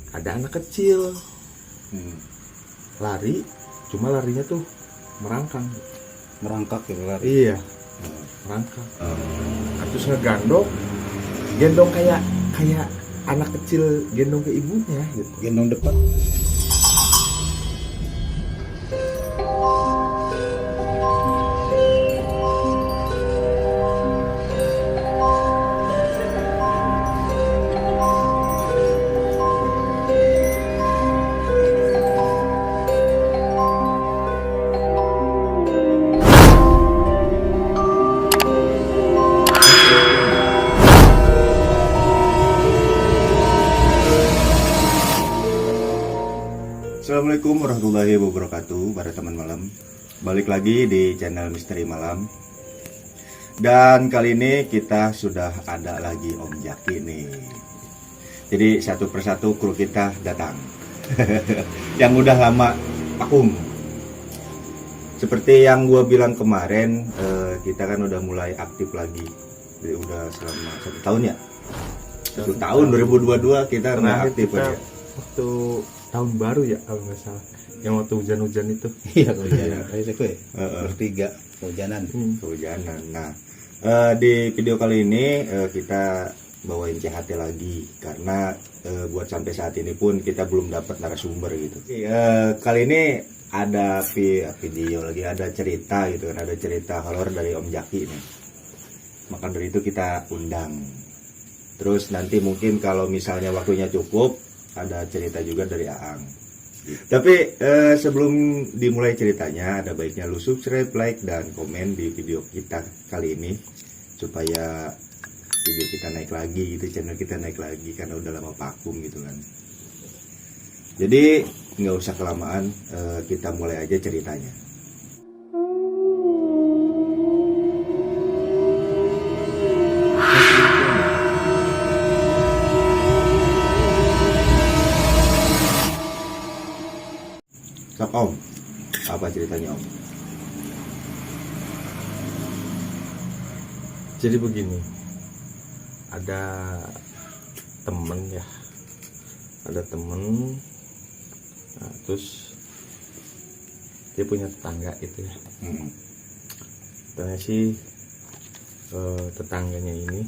ada anak kecil lari, cuma larinya tuh merangkak ya lari. Iya, merangkak. Nah, terus gendong kayak anak kecil gendong ke ibunya gitu. Gendong depan. Assalamualaikum warahmatullahi wabarakatuh para teman malam. Balik lagi di channel Misteri Malam. Dan kali ini kita sudah ada lagi Om Jaki nih. Jadi satu persatu kru kita datang. Yang udah lama vakum. Seperti yang gua bilang kemarin, kita kan udah mulai aktif lagi. Jadi udah selama 1 tahun ya. 1 tahun 2022 kita nggak aktif aja. Waktu tahun baru ya kalau nggak salah, yang waktu hujan-hujan itu. Iya, kehujanan. Bertiga kehujanan. Kehujanan. Nah, di video kali ini kita bawain CHT lagi karena buat sampai saat ini pun kita belum dapat narasumber gitu. Kali ini ada video lagi, ada cerita gitu kan, ada cerita horor dari Om Jaki nih. Maka dari itu kita undang. Terus nanti mungkin kalau misalnya waktunya cukup, ada cerita juga dari Aang. Tapi sebelum dimulai ceritanya, ada baiknya lu subscribe, like, dan komen di video kita kali ini supaya video kita naik lagi gitu, channel kita naik lagi karena udah lama vakum gitu kan. Jadi nggak usah kelamaan, kita mulai aja ceritanya. Sok Om, apa ceritanya Om? Jadi begini, ada temen, nah, terus dia punya tetangga itu ya. Katanya sih tetangganya ini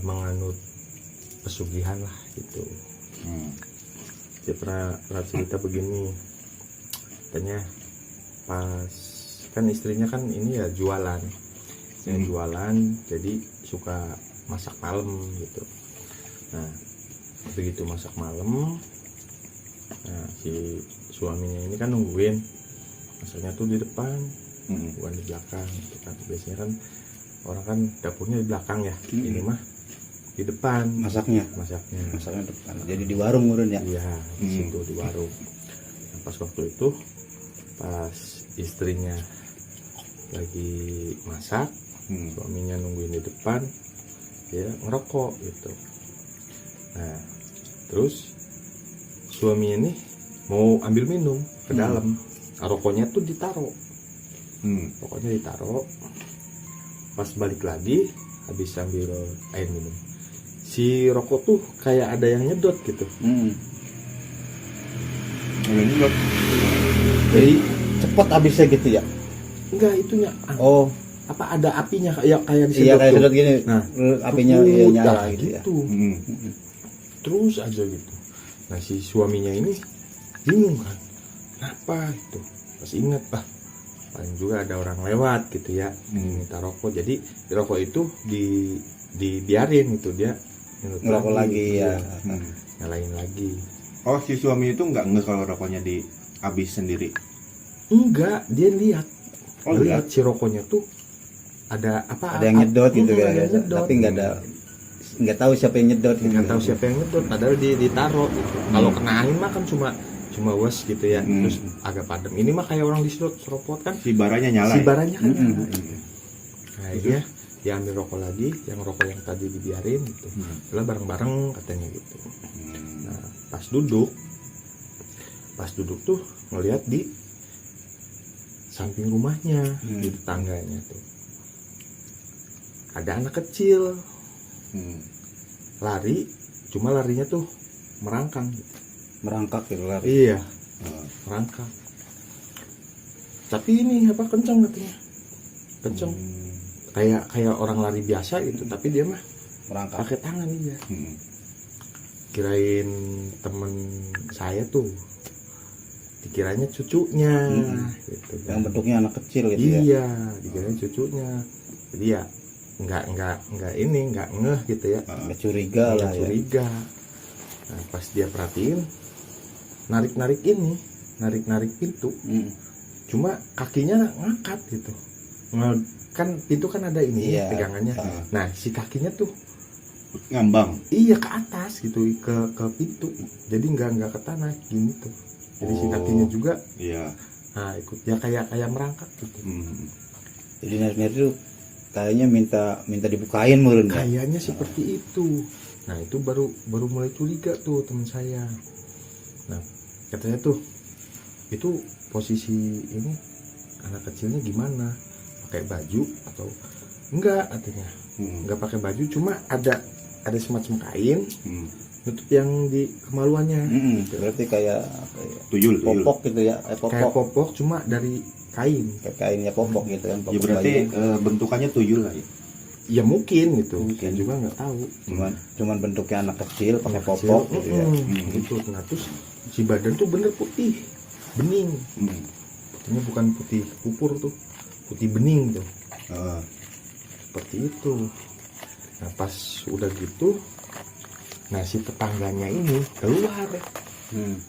menganut pesugihan lah gitu. Dia pernah cerita begini, katanya pas kan istrinya kan ini ya jualan, jadi suka masak malam gitu. Nah begitu masak malam, nah si suaminya ini kan nungguin masaknya tuh di depan, bukan di belakang gitu kan. Biasanya kan orang kan dapurnya di belakang ya, ini mah di depan masaknya depan. Jadi di warung urun ya? Iya, di situ di warung. Nah, pas waktu itu pas istrinya lagi masak, suaminya nungguin di depan, dia ngerokok gitu. Nah terus suaminya nih mau ambil minum ke dalam, nah, rokoknya tuh ditaruh, pas balik lagi habis ambil air minum, si rokok tuh kayak ada yang nyedot gitu. Nyedot. Jadi cepet habisnya gitu ya? Enggak, itunya. Oh, apa ada apinya kayak disedot? Iya, kayak sedot gini. Nah, apinya ya, nyala gitu ya. Terus aja gitu. Nah, si suaminya ini bingung kan. Kenapa itu? Pas ingat, paling juga ada orang lewat gitu ya, minta rokok. Jadi rokok itu dibiarin gitu, dia ngerokok lagi ya. Nyalain lagi. Oh, si suami itu enggak kalau rokoknya dihabis sendiri? Enggak, dia lihat. Oh, lihat si rokoknya tuh ada apa? Ada yang nyedot gitu kan. Tapi enggak tahu siapa yang nyedot gitu. Enggak tahu siapa yang nyedot, padahal ditaruh gitu. Kalau kena angin mah kan cuma wes gitu ya. Terus agak padam. Ini mah kayak orang diserot-serot kan. Si baranya nyala. Si baranya kan. Nah, iya. Dia ambil rokok lagi, yang rokok yang tadi dibiarin gitu. Lah bareng-bareng katanya gitu. Nah, pas duduk tuh ngelihat di samping rumahnya, di tetangganya tuh ada anak kecil lari, cuma larinya tuh merangkang gitu. Merangkak gitu lari. Iya, Oh. merangkak. Tapi ini apa, kencang katanya, kencang. Kayak orang lari biasa gitu, tapi dia mah Merangkak. pakai tangan dia. Hmm. Kirain temen saya tuh, dikiranya cucunya gitu Yang kan. bentuknya anak kecil gitu ya. Iya, dikirain cucunya. Jadi ya nggak ini nggak ngeh gitu ya, Nggak curiga nggak lah ya. curiga. Nah, pas dia perhatiin, narik pintu, Hmm. cuma kakinya ngangkat gitu. Kan pintu kan ada ini Iya. pegangannya. Nah, si kakinya tuh Ngambang. iya ke atas gitu, ke pintu. Jadi nggak ke tanah gini tuh. Jadi si Oh. kakinya juga Iya. nah ikut ya kayak merangkak gitu. Hmm. Jadi narik itu kayaknya minta dibukain meureun ya. Kayaknya seperti itu. Nah, itu baru mulai curiga tuh teman saya. Nah, katanya tuh itu posisi ini anak kecilnya gimana? Pakai baju atau enggak katanya? Hmm. Enggak pakai baju, cuma ada semacam kain Hmm. nutup yang di kemaluannya. Berarti kayak apa ya? Tuyul. Popok gitu ya. Kayak Popok. popok cuma dari kain. Kayak kainnya popok gitu kan. Ya Popok berarti bayi. bentukannya tuyul lah ya. Ya mungkin gitu. Mungkin. Saya juga nggak tahu. Cuman bentuknya anak kecil pakai Anak popok kecil, gitu ya. Gitu. Nah, terus si badan tuh bener putih, bening. Hmm. Putihnya bukan putih pupur tuh, putih bening tuh. Ah. Seperti itu. Nah, pas udah gitu, nah si tetangganya ini keluar, Hmm.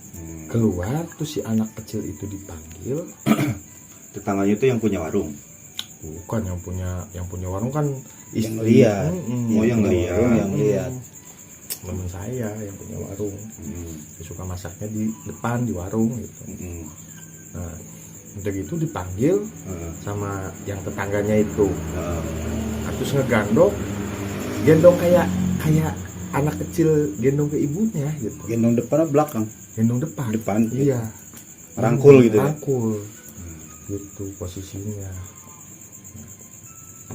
keluar terus si anak kecil itu dipanggil. Tetangganya itu yang punya warung. Bukan yang punya warung kan Yang istri. lihat. Oh, yang lihat. Yang lihat. Temen saya yang punya warung, Hmm. dia suka masaknya di depan di warung gitu. Hmm. Nah, udah gitu dipanggil Ah. sama yang tetangganya itu. Ah. Nah, terus gendong kayak anak kecil gendong ke ibunya gitu. Gendong depan atau belakang? Gendong depan. Depan. Iya. Rangkul gitu ya? Rangkul. Gitu posisinya.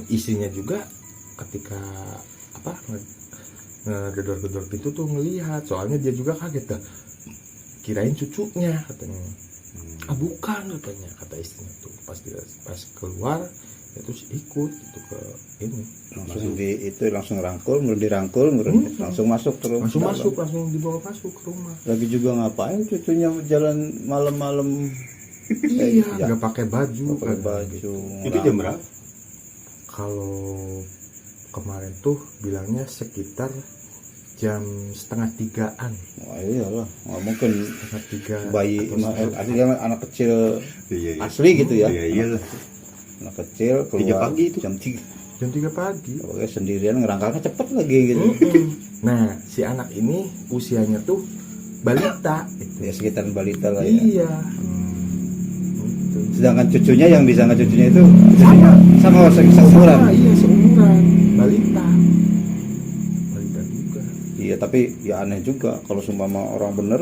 Istrinya juga ketika apa ngedor-gedor pintu tuh ngelihat, soalnya dia juga kaget dah. Kirain cucunya katanya. Ah bukan katanya, kata istrinya tuh. Pas keluar ya terus ikut itu ke ini. Langsung rangkul, mulai dirangkul, langsung masuk ke rumah. Langsung dibawa masuk ke rumah. Lagi juga ngapain cucunya jalan malam-malam? Iya, Ya. nggak pakai baju. Pakai kan. baju. Itu jam berapa? Kalau kemarin tuh bilangnya sekitar jam 2:30-an. Wah iyalah, nggak mungkin 2:30 bayi, atau setengah artinya anak kecil Iya. asli gitu ya. Iya, iya. Anak kecil keluar 3 pagi itu. jam 3. jam 3 pagi. Oke, sendirian ngerangkalnya cepet lagi gitu. Nah, si anak ini usianya tuh balita gitu. Ya sekitaran balita lah ya. Iya. Gitu. Sedangkan cucunya yang disangka cucunya itu Sama seumuran. iya seumuran, balita juga. Iya, tapi ya aneh juga kalau sumpama orang bener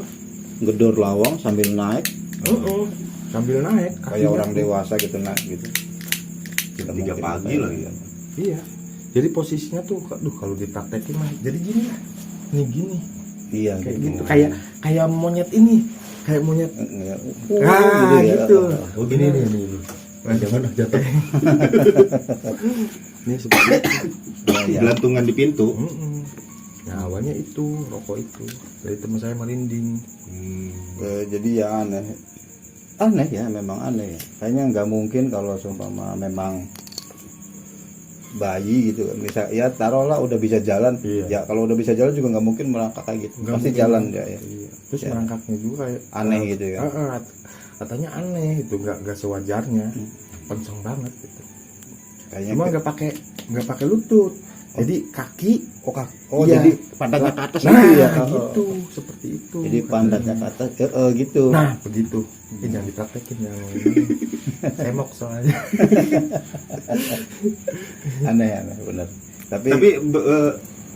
gedor lawang sambil naik Sambil naik kayak kakinya orang tuh. dewasa gitu naik gitu. Jam 3 Mungkin pagi kayak lagi. gitu. Iya. Jadi posisinya tuh aduh kalau dipraktekin mah jadi gini lah. Nih gini. Iya Kayak gitu. gitu. Kayak monyet ini. Kayak monyet. Ya, Gitu. Oh, gini nih. Nah, jangan jatuh. Ini seperti itu. Ya. Gelantungan di pintu. Nah, awalnya itu rokok itu dari teman saya merinding. Jadi ya aneh ya, memang aneh ya. Kayaknya nggak mungkin kalau seumpama memang bayi gitu, misal ya taruhlah udah bisa jalan. Iya. Ya kalau udah bisa jalan juga nggak mungkin merangkak kayak gitu. Nggak Pasti mungkin. jalan dia ya. Iya. Terus Ya. merangkaknya juga kayak Aneh gitu ya. Katanya aneh itu nggak sewajarnya, kenceng banget gitu. Kayaknya Cuma nggak pakai lutut. Jadi kaki iya. jadi pantatnya ke atas Nah, gitu ya. gitu, seperti itu. Jadi pantatnya ke atas gitu. Nah, begitu. Jangan dipraktekin yang ini. Emok soalnya. Aneh benar. Tapi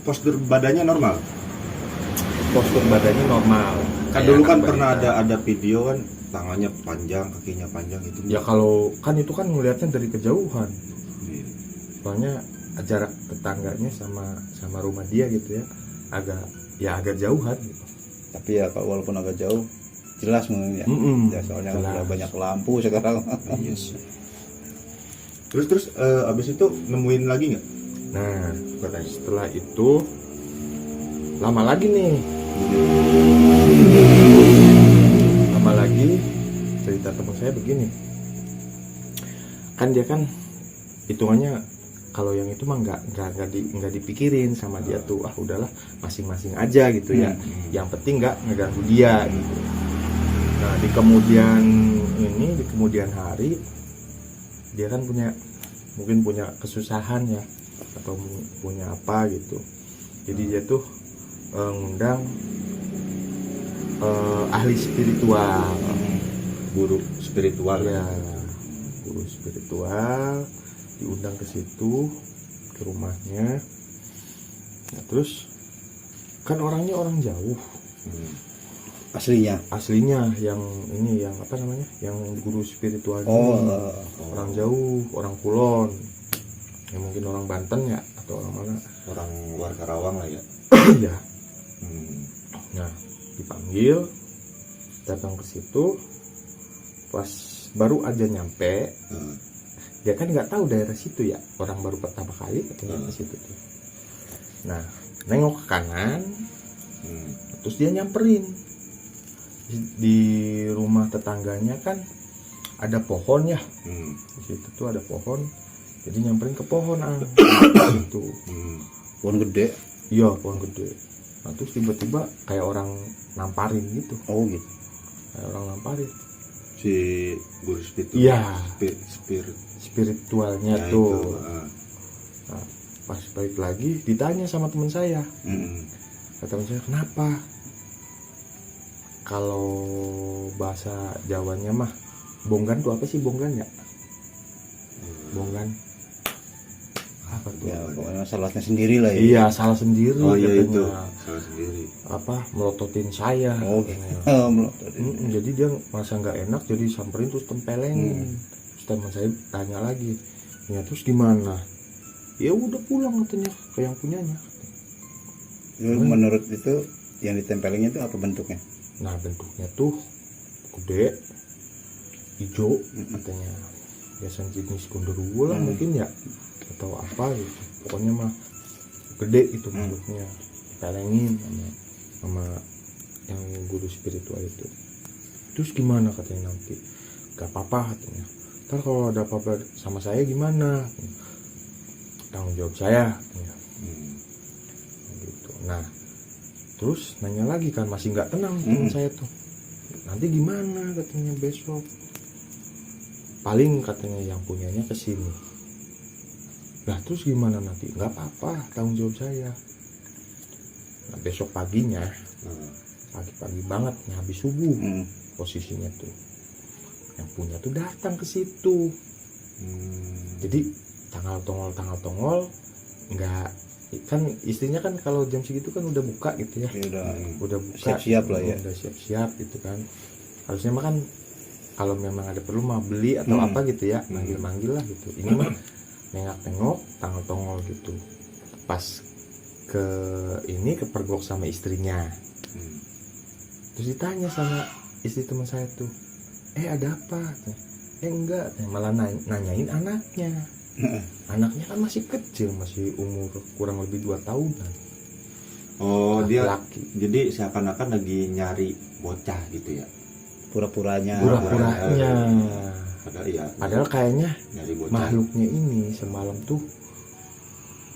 Postur badannya normal. Postur badannya normal. Kan Kayak dulu kan anak pernah balita. ada video kan tangannya panjang, kakinya panjang itu. Ya kalau kan itu kan ngelihatnya dari kejauhan. Iya. Soalnya jarak tetangganya sama rumah dia gitu ya agak jauhan gitu. Tapi ya kalau walaupun agak jauh jelas mungkin ya. Ya soalnya kan Jelas. udah banyak lampu sekarang. Iya sih. Terus abis itu nemuin lagi nggak? Nah, setelah itu lama lagi nih. Lama lagi cerita teman saya begini. Kan dia kan hitungannya kalau yang itu mah nggak dipikirin sama dia tuh, udahlah masing-masing aja gitu ya. Yang penting nggak ngeganggu dia gitu. Nah di kemudian hari dia kan mungkin punya kesusahan ya, atau punya apa gitu. Jadi dia tuh ngundang ahli spiritual, Guru spiritual. ya, guru spiritual diundang ke situ, ke rumahnya. Nah, terus kan orangnya orang jauh, Aslinya. aslinya yang apa namanya, yang guru spiritualnya orang jauh, orang Kulon, ya mungkin orang Banten ya, atau orang mana. Orang luar Karawang lah ya. Ya. Nah dipanggil, datang ke situ, pas baru aja nyampe, dia kan nggak tahu daerah situ ya, orang baru pertama kali ketemu ke situ tuh. Nah nengok ke kanan, terus dia nyamperin. Di rumah tetangganya kan ada pohon ya, di situ tuh ada pohon, jadi nyamperin ke pohon gitu. Pohon gede. Iya, pohon gede. Nah terus tiba-tiba kayak orang namparin gitu, Oh gitu. kayak orang namparin. Si guru spiritual. Iya. Spiritualnya Ya, tuh. itu, Nah, pas balik lagi ditanya sama teman saya, kata teman saya, kenapa? Kalau bahasa Jawanya mah bonggan tuh apa sih bonggan ya? Bonggan apa tuh? Ya pokoknya salahnya sendiri lah ya. Iya, salah sendiri Oh iya katanya. itu salah sendiri. Apa melototin saya Oh, katanya. Jadi dia merasa nggak enak, jadi samperin terus tempelengin. Terus teman saya tanya lagi, ya terus gimana? Ya udah pulang katanya ke yang punyanya. Menurut itu yang ditempelin itu apa bentuknya? Nah bentuknya tuh gede, hijau katanya, biasa jenis gondoruo lah mungkin ya, atau apa gitu. Pokoknya mah gede itu bentuknya, pelengin sama yang guru spiritual itu. Terus gimana katanya nanti? Gak apa-apa katanya. Ntar kalau ada apa-apa sama saya gimana? Tanggung jawab saya katanya. Gitu. Nah terus nanya lagi kan, masih nggak tenang teman saya tuh, nanti gimana katanya besok, paling katanya yang punyanya kesini. Nah terus gimana nanti? Nggak apa-apa, tanggung jawab saya. Nah besok paginya, pagi-pagi banget nih, habis subuh, posisinya tuh yang punya tuh datang ke situ. Jadi tanggal tongol nggak, kan istrinya kan kalau jam segitu kan udah buka gitu ya, udah buka, siap-siap lah ya. udah siap-siap gitu kan. Harusnya mah kan kalau memang ada perlu mah beli atau apa gitu ya, manggil-manggil lah gitu. Ini mah nengok-nengok tanggal tongol gitu. Pas kepergok sama istrinya, terus ditanya sama istri teman saya tuh, ada apa? Enggak, malah nanyain anaknya. Anaknya kan masih kecil, masih umur kurang lebih 2 tahunan. Oh dia Laki. jadi seakan-akan lagi nyari bocah gitu ya. Pura-puranya. Padahal kayaknya Nyari bocah. makhluknya ini semalam tuh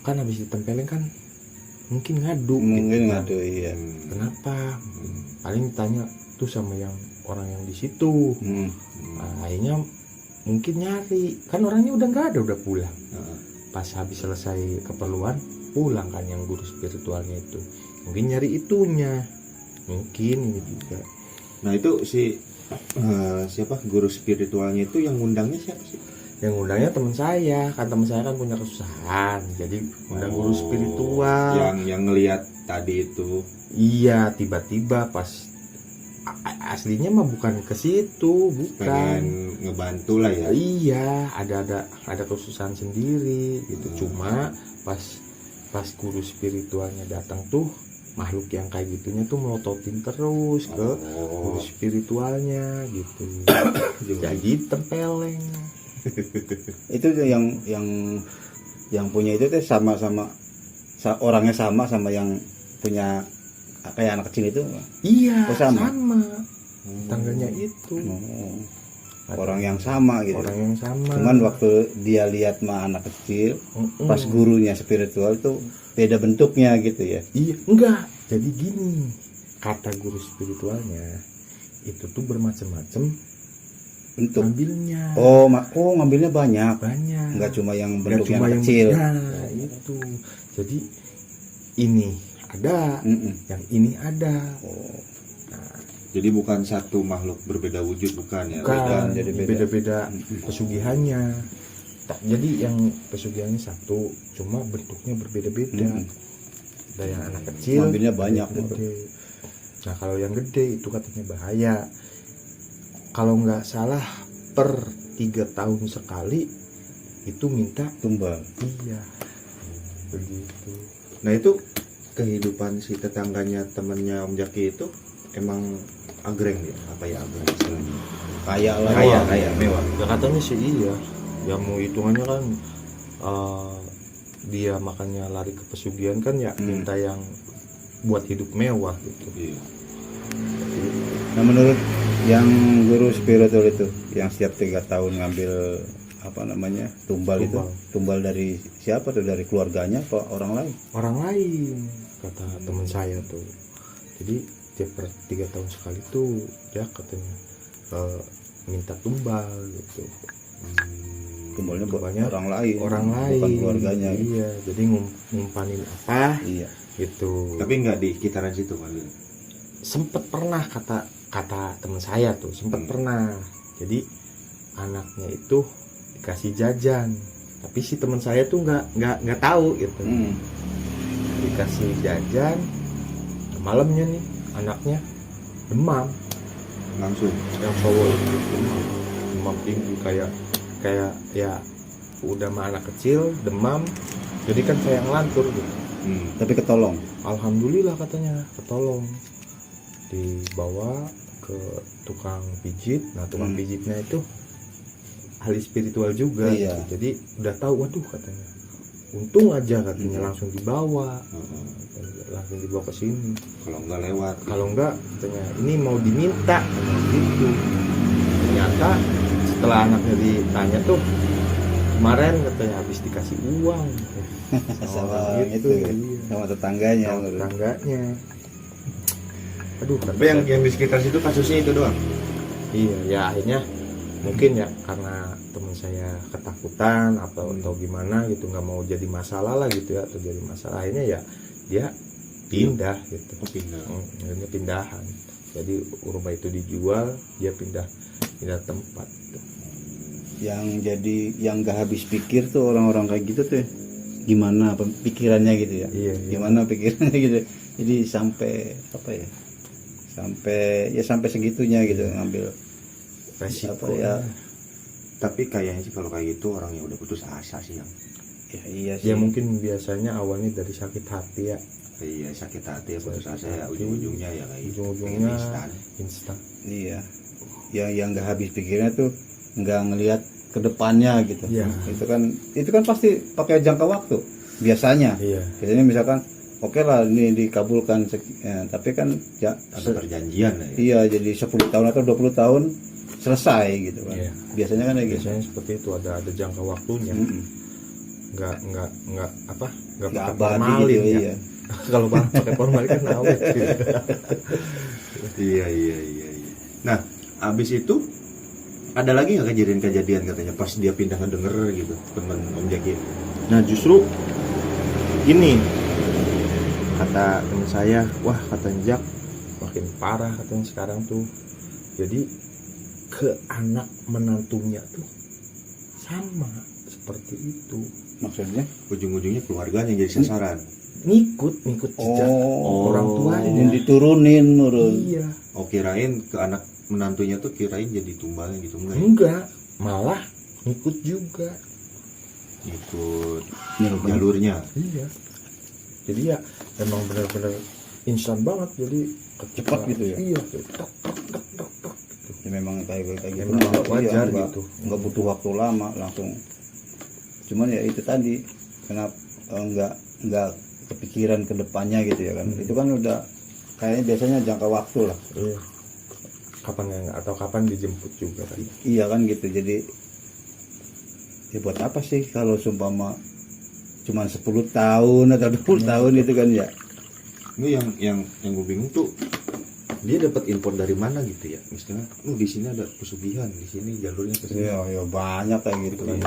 kan habis ditempelin kan mungkin ngadu Mungkin gitu. ngadu, iya. Kenapa? Paling ditanya tuh sama yang orang yang di situ. Nah, akhirnya mungkin nyari, kan orangnya udah nggak ada, udah pulang. Pas habis selesai keperluan pulang kan yang guru spiritualnya itu, mungkin nyari itunya, mungkin ini juga. Nah itu siapa guru spiritualnya itu yang ngundangnya siapa sih? Yang ngundangnya teman saya kan punya kesusahan, jadi undang guru spiritual. Yang ngelihat tadi itu. Iya, tiba-tiba pas aslinya mah bukan ke situ, bukan. Pengen ngebantu lah ya. Iya, ada kesusahan sendiri gitu. Cuma pas guru spiritualnya datang tuh makhluk yang kayak gitunya tuh melototin terus ke guru spiritualnya gitu. Jadi tempeleng. Itu tuh yang punya itu tuh sama-sama orangnya sama yang punya kayak anak kecil itu. Iya, Oh, sama. Tangganya itu. Orang yang sama gitu. Orang yang sama. Cuman waktu dia lihat mah anak kecil, pas gurunya spiritual tuh beda bentuknya gitu ya. Iya, enggak. Jadi gini, kata guru spiritualnya itu tuh bermacam-macam Bentuk. ngambilnya. Oh, ngambilnya banyak. Banyak. Enggak cuma yang Nggak bentuk yang cuma kecil. Nah, itu. Jadi ini ada, yang ini ada. Jadi bukan satu makhluk berbeda wujud, bukan ya? Bukan, jadi beda. beda-beda pesugihannya. Jadi yang pesugihannya satu, cuma bentuknya berbeda-beda. Ada yang anak kecil, Ngambilnya banyak. ada yang gede. Nah kalau yang gede itu katanya bahaya. Kalau nggak salah per 3 tahun sekali itu minta Tumbal. iya. Begitu. Nah itu kehidupan si tetangganya temennya Om Jaki itu emang agreng ya? Apa ya agreng istilahnya? Kayak lah. Kaya, mewah. Ya katanya sih iya. Ya mau hitungannya kan dia makanya lari ke pesugihan kan ya minta yang buat hidup mewah gitu. Iya. Nah menurut yang guru spiritual itu yang setiap 3 tahun ngambil apa namanya tumbal itu, tumbal dari siapa tuh, dari keluarganya apa orang lain? Orang lain kata teman saya tuh. Jadi tiap per 3 tahun sekali tuh dia katanya minta tumbal gitu. Tumbalnya buat Tumbalnya orang lain, lain bukan keluarganya. iya jadi ngumpanin apa Iya. gitu. Tapi nggak di sekitaran situ kali. Sempet pernah kata teman saya tuh sempet pernah. Jadi anaknya itu dikasih jajan, tapi si teman saya tuh nggak tahu gitu. Dikasih jajan, malamnya nih anaknya demam, Langsung. yang cowok itu demam tinggi kayak ya udah mah anak kecil demam, jadi kan saya ngelantur gitu. Tapi ketolong. Alhamdulillah katanya ketolong, dibawa ke tukang pijit. Nah tukang pijitnya itu ahli spiritual juga. Iya. Gitu. Jadi udah tahu, waduh katanya untung aja katanya langsung dibawa, langsung dibawa ke sini. Kalau nggak lewat. Kalau enggak katanya ini mau diminta gitu. Ternyata setelah anaknya ditanya tuh kemarin katanya habis dikasih uang Sama gitu, itu, iya. sama tetangganya. Sama tetangganya. Aduh, Tapi yang di sekitar situ kasusnya itu doang. iya ya akhirnya mungkin ya karena teman saya ketakutan atau gimana gitu, nggak mau jadi masalah lah gitu ya, atau jadi masalah, akhirnya ya dia pindah gitu. Pindah. Akhirnya pindahan, jadi rumah itu dijual, dia pindah tempat gitu. Yang jadi yang gak habis pikir tuh orang-orang kayak gitu tuh gimana pikirannya gitu ya. Iya. Gimana pikirannya gitu. Jadi sampai apa ya? Sampai segitunya gitu ngambil Resiko apa ya. Tapi kayaknya sih kalau kayak gitu orang yang udah putus asa sih yang. Ya iya sih. Ya mungkin biasanya awalnya dari sakit hati ya. Iya, sakit hati ya, putus asa ya, ujung-ujungnya ya kayak gitu. Ujung-ujungnya Pengen instan. Iya. Yang nggak habis pikirnya tuh nggak ngelihat ke depannya gitu. Iya. Itu kan pasti pakai jangka waktu biasanya. Iya. Biasanya misalkan oke lah ini dikabulkan tapi kan ya ada perjanjian lah ya. iya jadi 10 tahun atau 20 tahun selesai gitu kan. Iya. Biasanya kan kayak gitu. Biasanya seperti itu, ada jangka waktunya. Nggak Nggak pakai abadi formalin gitu, ya. iya. Kalau pakai formalin kan awet gitu. Iya. Nah, abis itu ada lagi nggak kejadian-kejadian katanya pas dia pindah ngedenger gitu temen Om Jaki? Nah justru ini kata teman saya, wah katanya Jak makin parah katanya sekarang tuh. Jadi ke anak menantunya tuh sama seperti itu. Maksudnya Ujung-ujungnya keluarganya jadi sasaran. Ngikut jejak orang tuanya. yang diturunin menurun. Iya. Oh, kirain ke anak menantunya tuh kirain jadi tumbalnya gitu enggak? Ya? Enggak, malah ngikut juga. Ikut Nyoba. jalurnya. Iya. Jadi ya emang benar-benar instan banget, jadi Cepat gitu ya? Iya, tek tek tek tek tek. Ya, memang kayak gitu Memang nggak wajar nggak, gitu. nggak butuh waktu lama langsung. Cuman ya itu tadi kenapa nggak kepikiran ke depannya gitu ya kan. Itu kan udah kayaknya biasanya jangka waktu lah. Iya. Kapan ya, atau kapan dijemput juga kan. Iya kan gitu. Jadi ya buat apa sih kalau sumpama cuman 10 tahun atau 20 tahun itu kan ya. Ini yang gue bingung tuh, dia dapat info dari mana gitu ya, misalnya di sini ada pesugihan, di sini jalurnya ke sini. Ya banyak kayak gitu kan.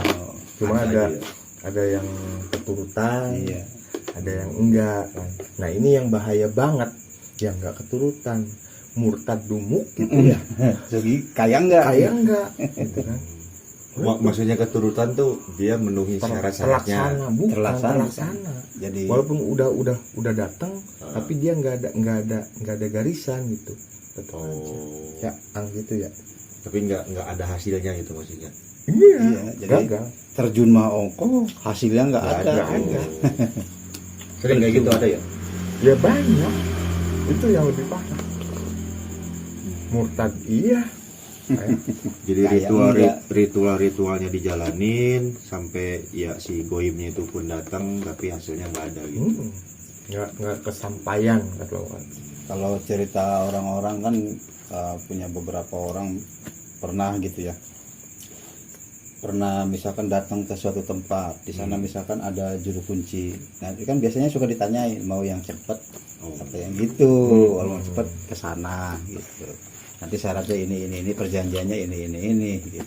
Cuma Ada ada aja ya. ada yang keturutan, Iya. ada yang enggak kan. Nah ini yang bahaya banget, yang enggak keturutan, murtad dumuk gitu ya, Jadi kaya enggak? kayak enggak gitu kan. Maksudnya keturutan tuh dia memenuhi syarat-syaratnya. Terlaksana, bukan Terlaksana. terlaksana. Jadi Walaupun udah datang, tapi dia nggak ada garisan gitu. Tetap aja. Oh. Ya, gitu ya. Tapi nggak ada hasilnya gitu maksudnya. Iya, Iya, jadi- gagal. terjun mah ongko hasilnya nggak ada. Nggak ada. Sering kayak gitu ada ya? Ya banyak. Itu yang lebih parah. Murtad iya. Jadi Kayak enggak. ritualnya dijalanin sampai ya si goibnya itu pun datang tapi hasilnya nggak ada gitu. Nggak kesampaian kata orang. Kalau cerita orang-orang kan punya beberapa orang pernah gitu ya. Pernah misalkan datang ke suatu tempat, di sana misalkan ada juru kunci. Nah, itu kan biasanya suka ditanyain mau yang cepat apa yang gitu. Kalau mau cepat ke sana gitu. Nanti syaratnya ini perjanjiannya ini gitu.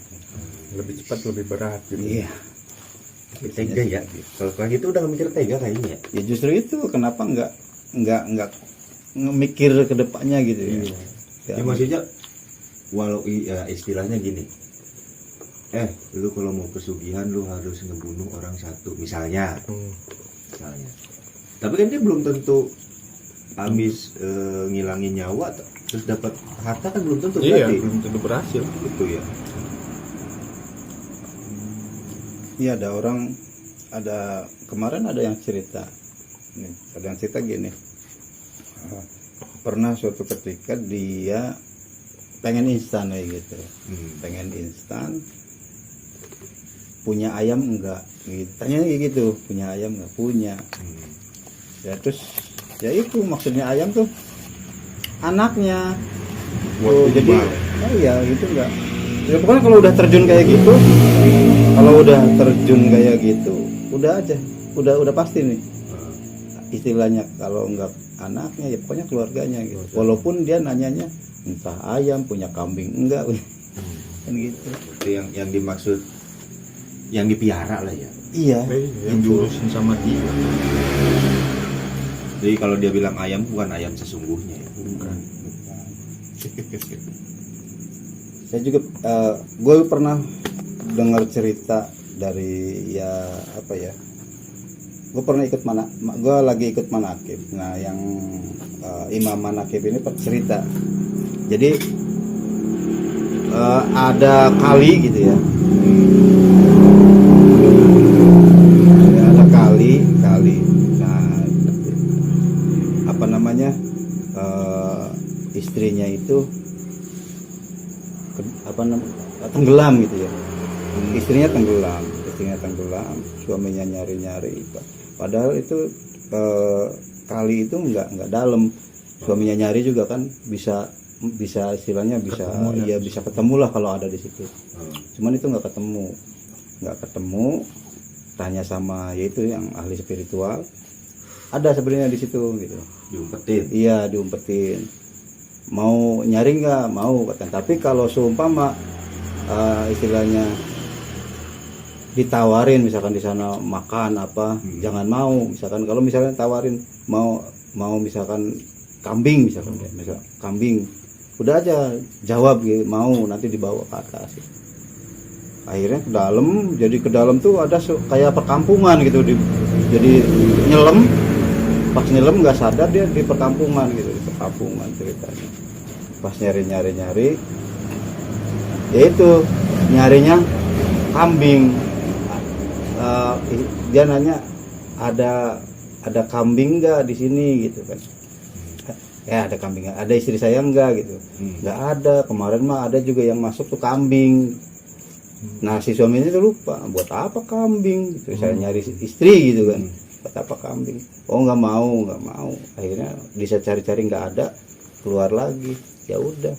Lebih cepat lebih berat gitu. Iya. Tega ya. Kalau kayak gitu udah nggak mikir tega kayaknya. Ya justru itu kenapa nggak mikir ke depannya gitu ya. Iya. Ya maksudnya walau istilahnya gini. Lu kalau mau pesugihan lu harus ngebunuh orang satu misalnya. Misalnya. Tapi kan dia belum tentu habis ngilangin nyawa terus dapat harta kan belum tentu Iya, berarti. belum tentu berhasil. Gitu ya. Iya ada kemarin ada yang cerita nih, ada yang cerita gini. Pernah suatu ketika dia pengen instan kayak gitu, pengen instan, punya ayam enggak? Gitu. Tanya kayak gitu, punya ayam enggak? Punya. Ya terus ya itu maksudnya ayam tuh anaknya. Buat Jadi dijual. iya itu enggak. Ya pokoknya kalau udah terjun kayak gitu, udah aja, udah pasti nih. Istilahnya kalau enggak anaknya ya pokoknya keluarganya gitu. Walaupun dia nanyanya entah ayam punya kambing enggak kan gitu. Itu yang dimaksud yang dipiara lah ya. Iya. Yang diurusin sama dia. Jadi kalau dia bilang ayam bukan ayam sesungguhnya ya. Bukan. Saya juga gue pernah dengar cerita dari ya apa ya, gue pernah ikut gue lagi ikut manakib. Nah yang imam manakib ini cerita, jadi ada kali gitu ya, ada kali. Nah apa namanya, istrinya itu tenggelam gitu ya. Istrinya tenggelam, suaminya nyari padahal itu kali itu nggak dalam. Suaminya nyari juga kan bisa istilahnya bisa Ketemu ya. ya bisa ketemu lah kalau ada di situ. Cuman itu nggak ketemu. Tanya sama yaitu yang ahli spiritual, ada sebenarnya di situ gitu. Diumpetin. Iya diumpetin. Mau nyari nggak? Mau katanya. Tapi kalau seumpama istilahnya ditawarin misalkan di sana makan apa, jangan mau. Misalkan kalau misalnya tawarin mau misalkan kambing misalkan ya, misal kambing, udah aja jawab gitu, mau nanti dibawa ke atas. Akhirnya ke dalam tuh ada kayak perkampungan gitu, jadi nyelam, pas nyelam nggak sadar dia di perkampungan gitu, di perkampungan ceritanya. Pas nyari, ya itu nyarinya kambing. Dia nanya ada kambing nggak di sini gitu kan. ya ada kambing, ada istri saya enggak gitu, nggak ada. Kemarin mah ada juga yang masuk tuh kambing. Nah si suaminya tuh lupa, buat apa kambing gitu. Saya nyari istri gitu kan, buat apa kambing, oh nggak mau. Akhirnya bisa cari-cari nggak ada, keluar lagi. Ya udah,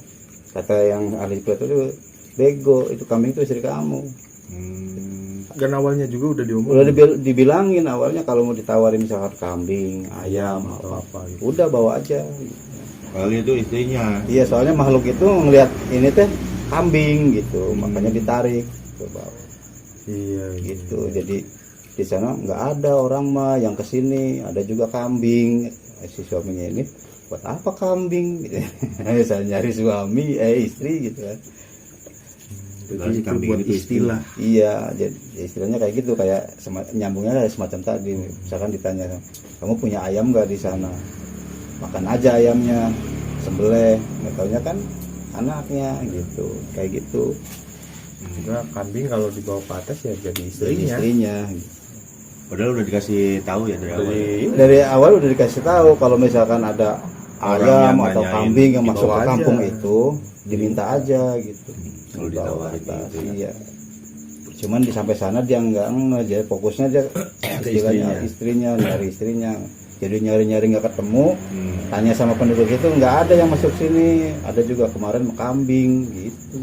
kata yang ahli spiritual itu, bego, itu kambing itu istri kamu. Dan awalnya juga udah diomongin. Udah dibilangin awalnya kalau mau ditawarin misalkan kambing, ayam, apa gitu. udah bawa aja. Kalau itu istrinya. Iya, soalnya makhluk itu ngelihat ini teh kambing gitu, makanya ditarik ke bawah. Iya Gitu. Jadi di sana nggak ada orang mah yang kesini, ada juga kambing. Si suaminya ini buat apa kambing? Gitu. Saya nyari suami, istri gitu kan. Berarti itu kambing buat itu istilah. Iya, jadi istilahnya kayak gitu, kayak nyambungnya kayak semacam tadi. Misalkan ditanya, kamu punya ayam nggak di sana? Makan aja ayamnya, sembelih. Nggak taunya kan anaknya gitu, kayak gitu. Juga kambing kalau dibawa ke atas ya jadi Dari istrinya. istrinya. Padahal udah dikasih tahu ya dari awal. Dari awal udah dikasih tahu kalau misalkan ada Orang ayam yang atau nanyain, kambing yang masuk dibawa ke kampung aja. itu diminta aja gitu. Kalau Dibawa ditawarin atas, gitu ya. iya. Cuman di sampai sana dia nggak jadi fokusnya dia istilahnya istrinya, nyari istrinya. Jadi nyari-nyari nggak ketemu, tanya sama penduduk itu nggak ada yang masuk sini. Ada juga kemarin kambing gitu.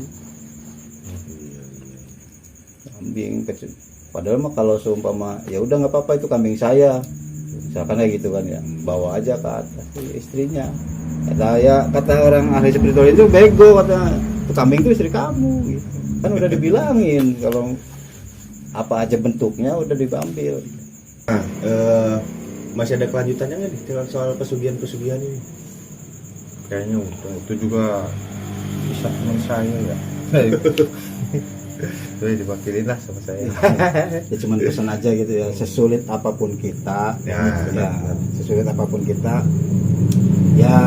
Kambing kecil. Padahal mah kalau seumpama ya udah nggak apa-apa itu kambing saya. Misalkan kayak gitu kan ya, bawa aja ke atas istrinya. Kata orang ahli spiritual itu bego, kata itu kambing itu istri kamu gitu. Kan udah dibilangin kalau apa aja bentuknya udah diambil. Nah, masih ada kelanjutannya nggak nih soal pesugihan-pesugihan ini? Kayaknya udah itu juga bisa teman saya ya. Udah diwakilin lah sama saya. Ya cuman pesan aja gitu ya, sesulit apapun kita Ya, sesulit apapun kita ya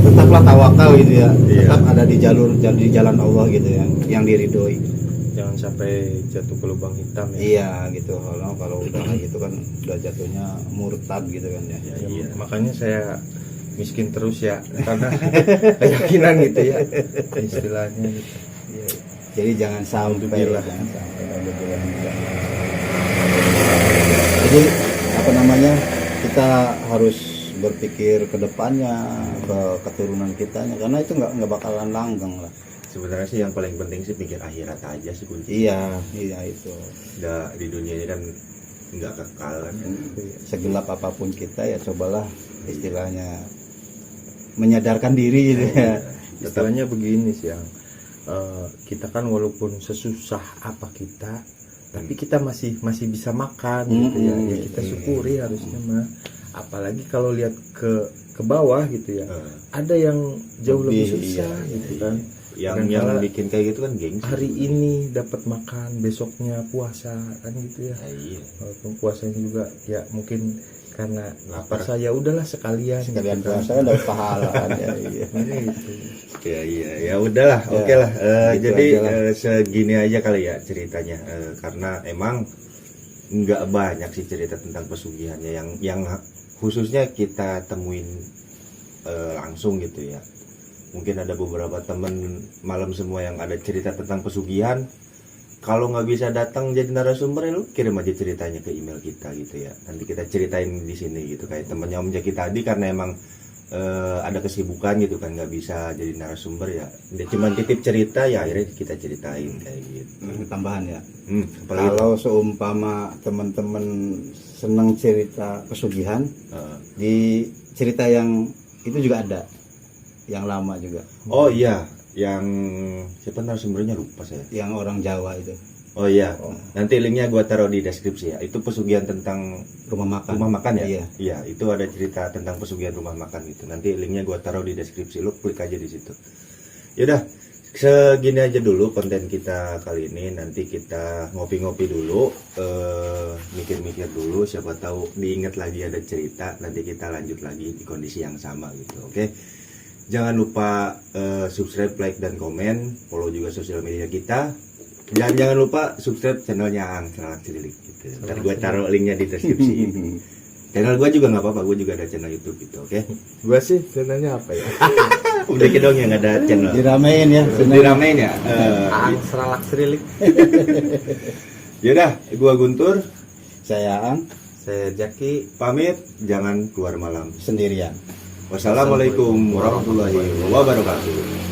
tetaplah tawakal gitu ya. Iya. Tetap ada di jalan Allah gitu ya, yang diridhoi. Jangan sampai jatuh ke lubang hitam ya. Iya gitu. Kalau udah kayak gitu kan udah jatuhnya murtad gitu kan ya. Ya, makanya saya miskin terus ya karena keyakinan gitu ya istilahnya gitu. Iya. Jadi jangan sampai Alhamdulillah. Jadi apa namanya, kita harus berpikir ke depannya, ke keturunan kitanya, karena itu nggak bakalan langgeng lah. Sebenarnya sih yang paling penting sih pikir akhirat aja sih kunci. Iya itu. Nggak, di dunia ini kan nggak kekal kan. Segelap apapun kita ya cobalah istilahnya menyadarkan diri gitu ya. Istilahnya begini sih yang kita kan walaupun sesusah apa kita tapi kita masih bisa makan gitu ya. Ya kita syukuri harusnya mah. Apalagi kalau lihat ke bawah gitu ya. Ada yang jauh lebih susah gitu kan. Yang bikin kayak gitu kan gengsi. Hari ini dapat makan, besoknya puasa kan gitu ya. Iya. Walaupun puasanya juga ya mungkin karena Lapar. lapar saya udahlah sekalian Sekalian gitu kan. puasa kan dapat pahala kan ya. Iya. Gitu. Ya udahlah, Ya, oke lah. gitu Jadi aja lah. segini aja kali ya ceritanya. Karena emang nggak banyak sih cerita tentang pesugihannya yang khususnya kita temuin langsung gitu ya. Mungkin ada beberapa temen malam semua yang ada cerita tentang pesugihan. Kalau nggak bisa datang jadi narasumber, ya lu kirim aja ceritanya ke email kita gitu ya. Nanti kita ceritain di sini gitu, kayak temennya Om Jaki tadi karena emang ada kesibukan gitu kan, nggak bisa jadi narasumber ya. Dia cuma titip cerita ya, akhirnya kita ceritain kayak gitu. Tambahan ya. Apalagi Kalau seumpama teman-teman senang cerita pesugihan, di cerita yang itu juga ada, yang lama juga, oh iya, yang siapa narasumbernya lupa saya. yang orang Jawa itu, Oh iya, nanti linknya gua taruh di deskripsi ya. Itu pesugihan tentang rumah makan. rumah makan ya? Iya. Iya, itu ada cerita tentang pesugihan rumah makan gitu. Nanti linknya gua taruh di deskripsi, lu klik aja di situ. Yaudah, segini aja dulu konten kita kali ini. Nanti kita ngopi-ngopi dulu, mikir-mikir dulu. Siapa tahu diingat lagi ada cerita. Nanti kita lanjut lagi di kondisi yang sama gitu. Oke? Jangan lupa subscribe, like, dan komen. Follow juga sosial media kita. Dan jangan lupa subscribe channelnya Ang Salah Cililik gitu. Ntar gue taruh linknya di deskripsi. Channel gue juga nggak apa-apa, gue juga ada channel YouTube gitu, oke? Gua sih channelnya apa ya? Udah dong yang ada channel. Diramein ya. Diramein ya. Aang seralak serilik. Yaudah, gue Guntur, Saya Ang Saya Jaki. pamit, jangan keluar malam. sendirian. Wassalamualaikum warahmatullahi wabarakatuh.